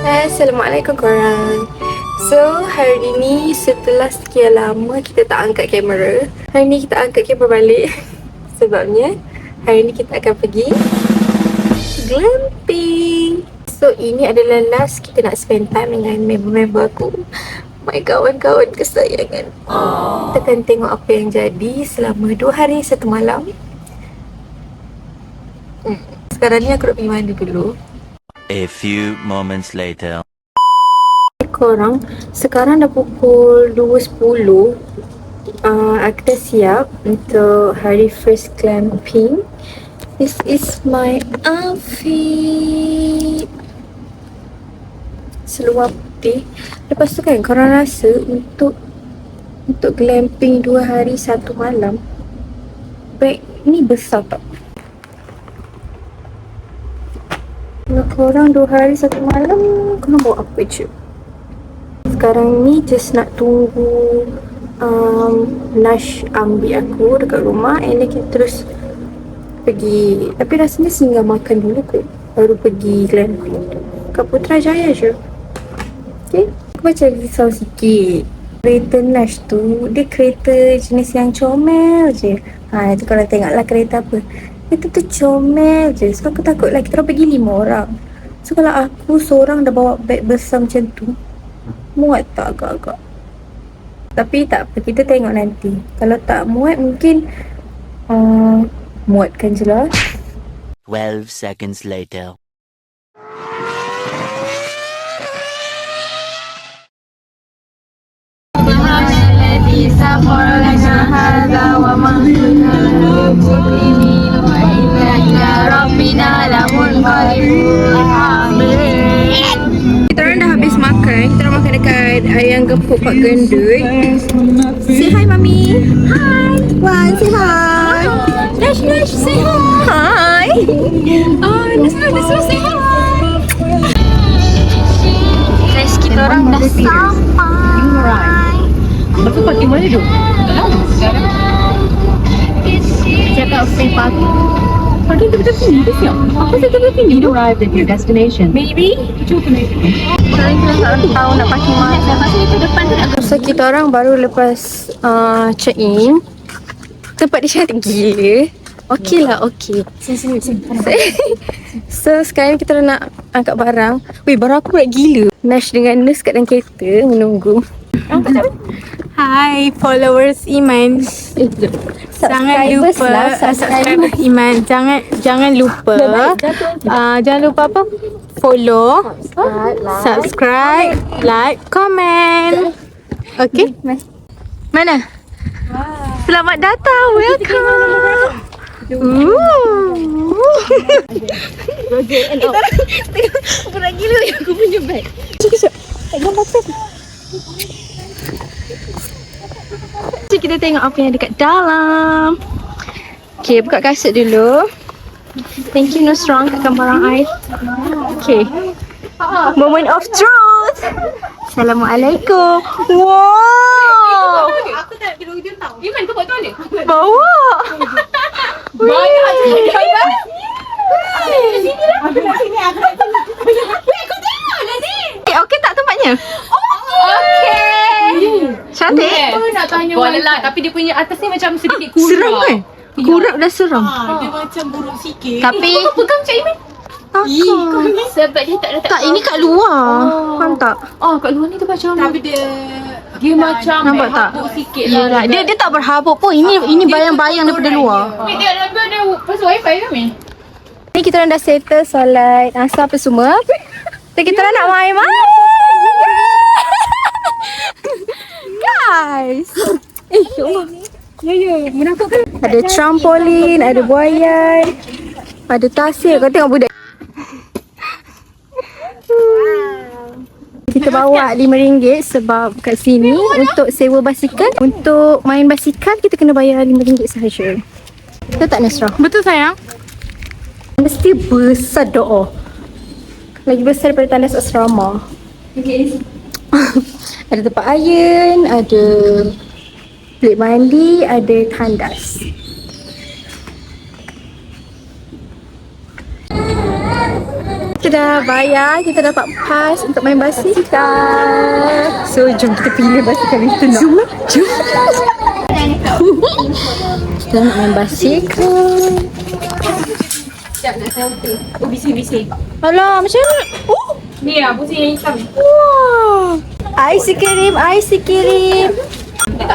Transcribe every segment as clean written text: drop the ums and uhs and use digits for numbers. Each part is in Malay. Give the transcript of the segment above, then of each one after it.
Assalamualaikum korang. So, hari ni setelah sekian lama kita tak angkat kamera, hari ni kita angkat kamera balik. Sebabnya hari ni kita akan pergi glamping. So, ini adalah last kita nak spend time dengan member-member aku, my kawan-kawan kesayangan. Kita akan tengok apa yang jadi selama 2 hari 1 malam. Sekarang ni aku nak pergi mandi dulu. A few moments later. Korang, sekarang dah pukul 2.10. Aku dah siap untuk hari first glamping. This is my outfit. Seluar putih. Lepas tu kan korang rasa untuk glamping 2 hari 1 malam, bag ni besar tak? Kalau korang 2 hari 1 malam, korang bawa apa je? Sekarang ni just nak tunggu Nash ambil aku dekat rumah, and then kita terus pergi. Tapi rasanya singgah makan dulu kot, baru pergi glamping kat Putrajaya je. Okay, aku macam risau sikit. Kereta Nash tu, dia kereta jenis yang comel je. Itu kalau tengoklah kereta apa, itu tu comel je. So aku takut lah, kita orang pergi 5 orang. So kalau aku seorang dah bawa beg besar macam tu, muat tak agak-agak? Tapi tak apa, kita tengok nanti. Kalau tak muat, mungkin muatkan je lah. 12 seconds later. Kita orang dah habis makan. Kita orang makan dekat Ayam Gepuk Pak Gendut. Say hi mami. Hi. Wan, say hi. Nash, say hi. Nasrul, say hi. Guys, kita orang dah sampai. Betul parking mana tu? Cakap free parking. Parking tu betul sini tu siap. Apa saya tu sini tu? Arrived at your destination. Maybe. Sekarang kita tak tahu nak parking mana. Lepas ni tu depan tu nak. So kita orang baru lepas check in. Tempat dia cantik gila. Okey lah, okey. Sini. So sekarang kita nak angkat barang. Weh, barang aku berat gila. Nash dengan nurse kat dalam kereta menunggu. Hai followers Iman. Jangan lupa subscribe Iman. Jangan lupa. Jangan lupa apa? Follow, subscribe, like, comment. Okay? Mana? Selamat datang. Welcome. Berat gila aku punya bag. Sekejap. Tak gambar tu. So, kita tengok apa yang dekat dalam. Okay, buka kasut dulu. Thank you Nusra angkatkan barang I. Okay, moment of truth. Assalamualaikum. Wow, Aku tak kira dia tahu. Iman kau buat tu ni? bawa. Banyak je. Okay tak tempatnya? Okay. Cantik. Nak tanya boleh lah, tapi dia punya atas ni macam sedikit kurap. Seram kan? Kurap dah seram. Dia macam buruk sikit. Tapi Kau pegang Cik Iman? Sebab dia tak letak. tak, ini kat luar. Faham tak? Oh, kat luar ni tu macam. Tapi dia macam Nampak tak? habuk sikit Yelah, lah. dia tak berhabuk pun. Ini bayang-bayang daripada luar. Wait, dia ada pasal wifi ke ni? Ni kita orang dah settle solat asar apa semua. So kita orang nak main-main. Guys. Ya Allah. Ya, menakutkan. Ada trampolin, ada buaian, ada tasik. Kau tengok budak. Kita bawa RM5 sebab kat sini untuk sewa basikal. Untuk main basikal kita kena bayar RM5 sahaja. Betul tak Nasra? Betul sayang. Mesti besar doa. Lagi besar daripada tandas asrama. Ada tempat iron, ada bilik mandi, ada tandas. kita dah bayar, kita dapat pass untuk main basikal. So jom kita pilih basikal yang kita nak. Jom. Kita nak main basikal. Oh, bising. Alah, macam mana? Ni lah, pusing yang hitam. Wah. Ais kirim. Tak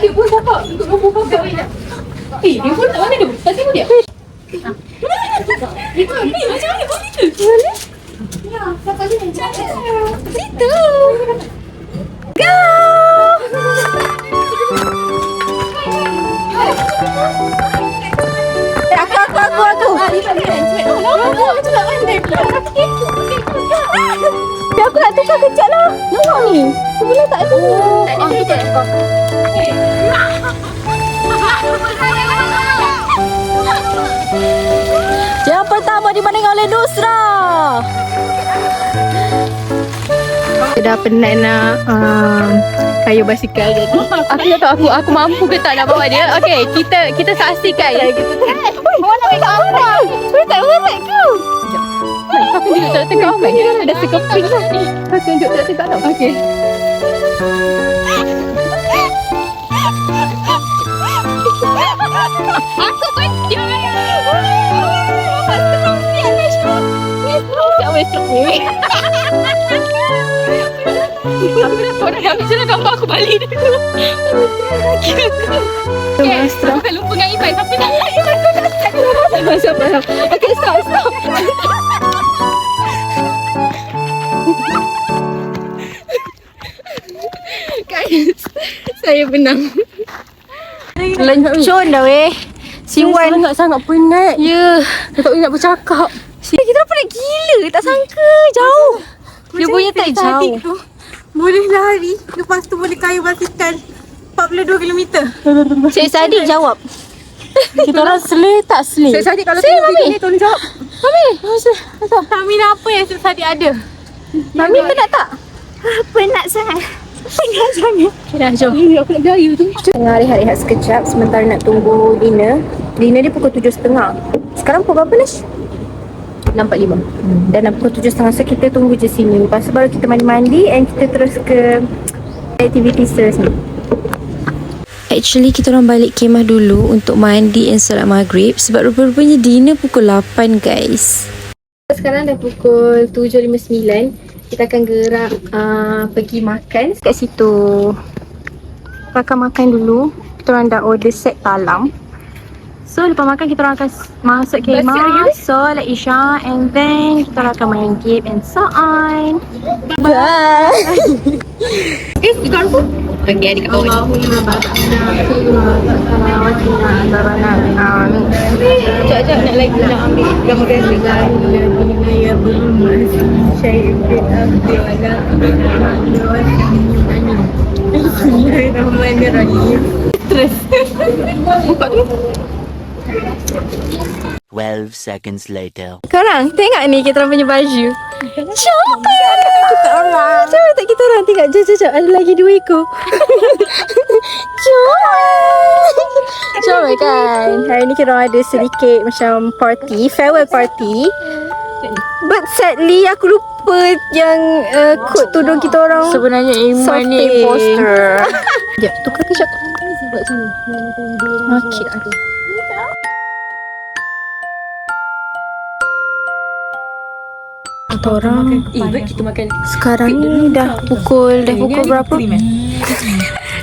ada pun cakap untuk nombor kakak ni. Dia pun tak mana tu? Tak tengok dia? Ni macam mana kau kita? Mana? Ya, kakak ni macam mana? Situ. Go. Aku. Biar aku nak tukar kejap lah. Nampak ni? Sebelah tak ada. Tak ada. Yang pertama dimenangi oleh Nusra. Aku dah penat nak kayu basikal jadi. Aku tak tahu aku mampu ke tak nak bawa dia. Okey, kita saksikan. Mana make up orang? Tak ke? Aku tunjuk tak tegak kan? Dia ada sekeping ni. Aku tunjuk tak tegak tau. Okey. Aku pun dia. Tak boleh stop ni. Aku dah tahu dah habis dah gambar aku balik dulu. Okay, aku kan lupa dengan Iman tapi tak nak Iman kau nak start dulu. Sabar. Okay, stop. Guys, saya menang. Lencon dah weh. Si Wan. Sangat penat. Ya. Saya tak boleh nak bercakap. Kita dah penat gila. Tak sangka. Jauh. Dia punya tak jauh. Boleh lari. Lepas tu boleh kayu basikal 42 km. Cik Sadiq jawab. Kita orang slay tak slay? Cik Sadiq kalau Slay, tengok Mami. video ni tolong jawab. Mami apa yang Cik Sadiq ada? Mami penat tak? Penat sangat. Okay dah, jom. Aku nak beraya tu. Tengah rehat-rehat sekejap sementara nak tunggu dinner. Dinner dia pukul 7.30. Sekarang pukul berapa Nash? 6.45. Dan dah pukul 7.30, so kita tunggu je sini. Lepas tu baru kita mandi-mandi and kita terus ke activities terus ni. Actually kita orang balik kemah dulu untuk mandi and solat maghrib sebab rupa-rupanya dinner pukul 8 guys. Sekarang dah pukul 7.59. Kita akan gerak pergi makan kat situ. Kita akan makan dulu. Kita orang dah order set talam. So lepas makan kita orang akan masuk kemah, solat isya and then kita orang akan main game and so on. Bye. Ikan pun. Okay, adik kat bawah. Sekejap nak lagi nak ambil gambar dengan Naya Berumas Syahid Abdullah Bismillahirrahmanirrahim. Stres. Buka tu. 12 seconds later. Korang tengok ni kita orang punya baju. Cantik. Kita orang. Cantik tak kita orang tengok. Jom. Ada lagi 2 ekor. Jom kan. Hari ni kita orang ada sedikit macam party. Farewell party. But sadly aku lupa yang kod tudung kita orang. Sebenarnya Iman ni Soft imposter. Sekejap, tukar kejap. Okay. Kita orang Kita makan. sekarang ni dah pukul berapa?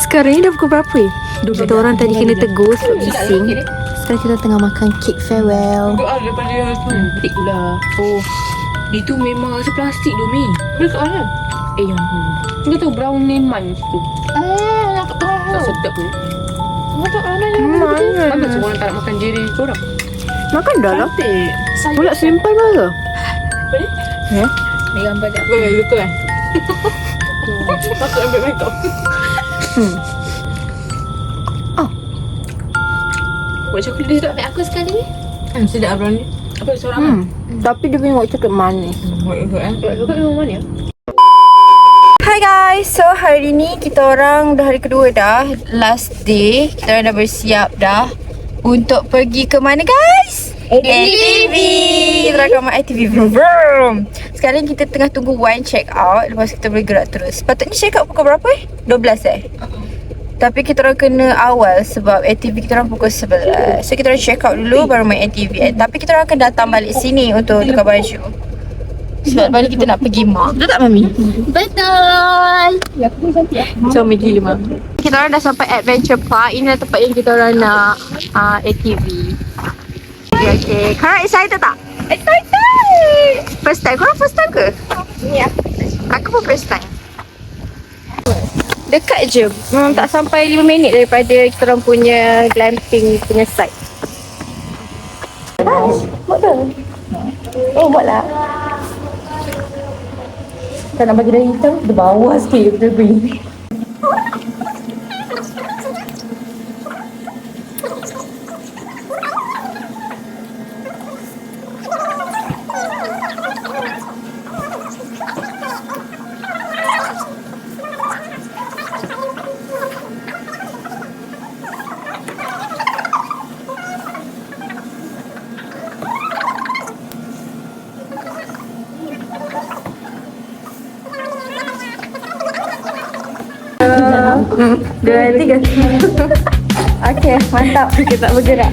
Sekarang ni dah pukul berapa? Kita orang tadi kena tegur sebab bising. Sekarang kita tengah makan cake farewell. Daripada yang tu. Petik pula. Oh. Itu memang rasa plastik tu, Mi. Dia kat mana? Yang tu. Kita tahu brownie man tu. Tak sedap pun. Mana? Mana semua orang tak nak makan diri korang? Makan dah lah. Pula simpan mana? Ya? Ni gambar dah. Luka kan? Patut ambil makeup. Buat coklat dia sedap. Aku sekali ni. Sedap brownie. Apa seorang Tapi dia punya white chocolate manis. Coklat memang mana? Hi guys, so hari ni kita orang dah hari kedua dah. Last day, kita orang dah bersiap dah untuk pergi ke mana guys? ATV. Kita akan main ATV. Vroom, vroom. Sekarang kita tengah tunggu Wan check out. Lepas kita boleh gerak terus. Patutnya check out pukul berapa 12 Tapi kita orang kena awal sebab aktiviti kita orang pukul 11. So kita orang check out dulu baru main aktiviti. Tapi kita orang akan datang balik sini untuk tukar baju. Sebab balik kita nak pergi mak. Betul tak Mami? Betul. Comel gila Mami. Kita orang dah sampai Adventure Park. Inilah tempat yang kita orang nak aktiviti. Okay. Korang excited tak? Excited! First time? Korang first time ke? Ya. Aku pun first time. Dekat je. Tak sampai 5 minit daripada kita orang punya glamping punya site. Buat dah. Oh, buat lah. Tak nak bagi dah hitam, dia bawah sikit daripada green. Dua, tiga. Okey, mantap. Kita tak bergerak.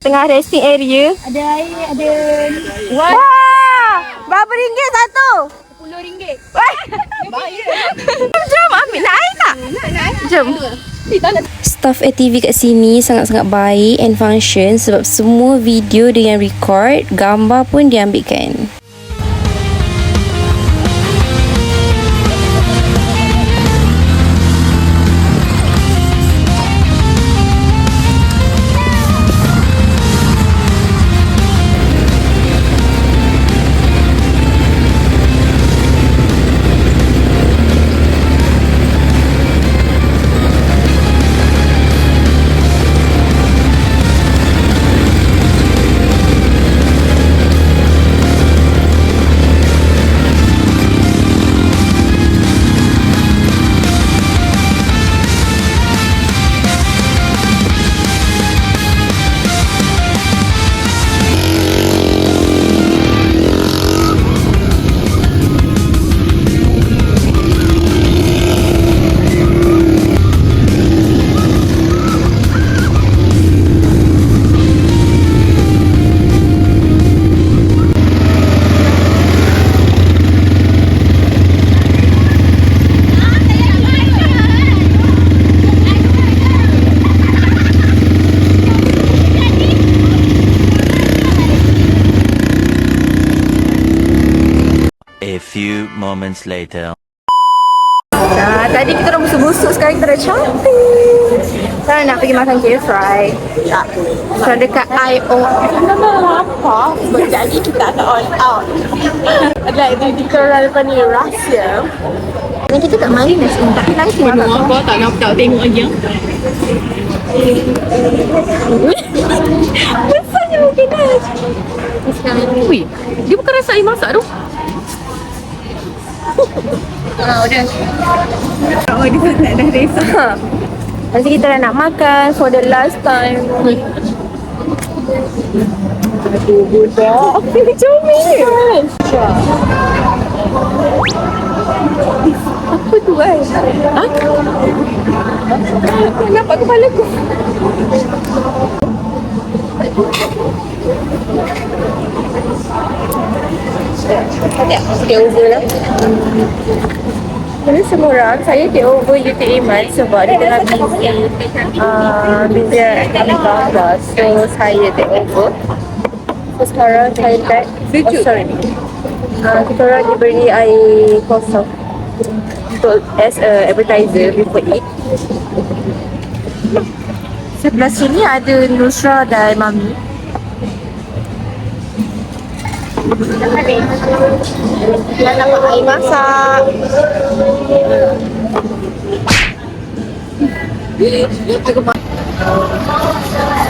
Tengah resting area. Ada air, ada Wah! Berapa ringgit satu? RM10. Jom ambil nak air tak? Nak. Jom. Staff ATV kat sini sangat-sangat baik and function sebab semua video dia yang record, gambar pun dia ambilkan. moments later. Tadi kita orang busuk-busuk, sekarang kita dah cantik. Sekarang nak pergi makan K-Fry. Sekarang dekat IOM. Nama apa? Jadi kita akan all out. Adalah itu kita orang depan ni rahsia. Dan kita kat Marines ni. Tapi nanti makan. Apa tak nampak tengok lagi. Besarnya mungkin dah. Sekarang ni. Ui, dia bukan rasa air masak tu. Udah. Oh, dia tak dah resa. Nanti kita dah nak makan for the last time. Aduh, budak. Comel. Apa tu kan? Ha? Nampak kepala aku. Take over lah. Jadi semua orang, saya take over YouTube Iman sebab dia tengah busy Amika. So saya take over. So sekarang saya tag. Oh sorry. Kita orang diberi air kosong untuk as a appetizer before eat. Sebelah sini ada Nusra dan Mami. Kita dapat air masak.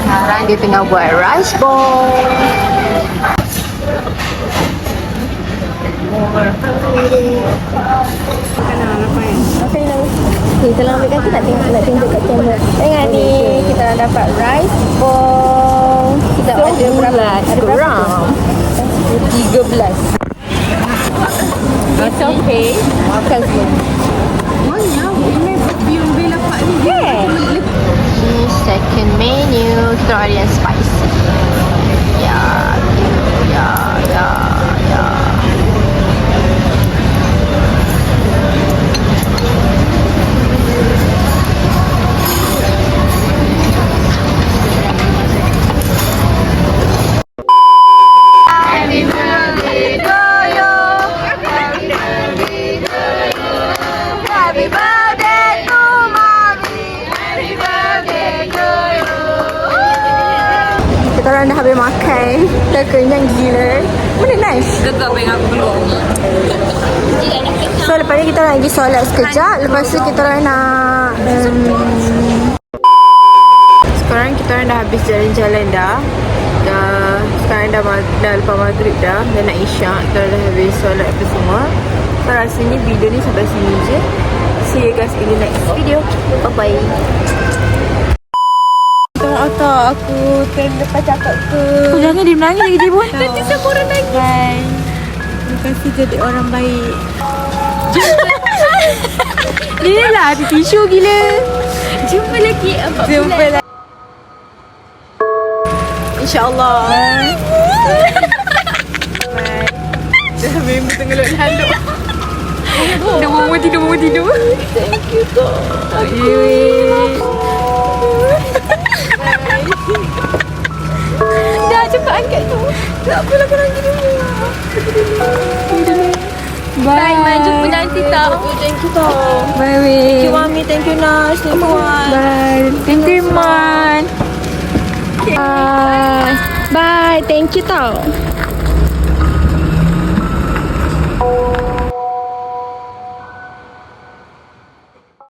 Sekarang dia tengah buat rice ball. Kita nak ambil kaki nak tunjuk kat kamera. Tengok ni, kita dah dapat rice ball. Kita ada berapa? Ada berapa? 13. It's okay. Makan semua. Yeah. Second menu, kita order yang spicy. Ya. Kita orang dah habis makan. Dah kenyang gila. Mana nice? Tetap yang aku keluar. So lepas ni kita orang pergi solat sekejap. Lepas tu kita orang nak sekarang kita orang dah habis jalan-jalan dah. Sekarang dah lepas maghrib dah. Dah nak isyak. Kita orang dah habis solat apa semua. So rasanya video ni sampai sini je. See you guys in the next video. Bye bye. Otak aku terlepas cakap ke. Kau jangan dia menangis lagi dia pun. Nanti siapa orang nangis. Terima kasih jadi orang baik. Dia lah ada tisu gila. Jumpa lagi. Jumpa lagi. InsyaAllah. Dah member tenggelut handuk. Dah mau tidur. Thank you God. Dah cepat angkat tu. Tak apalah korang gini. Bye. Bye. Jumpa nanti tau. Thank you tau. Bye. Thank you Mami. Thank you Nas. Thank you Wan. Bye. Thank you Man. Bye. Bye. Thank you tau.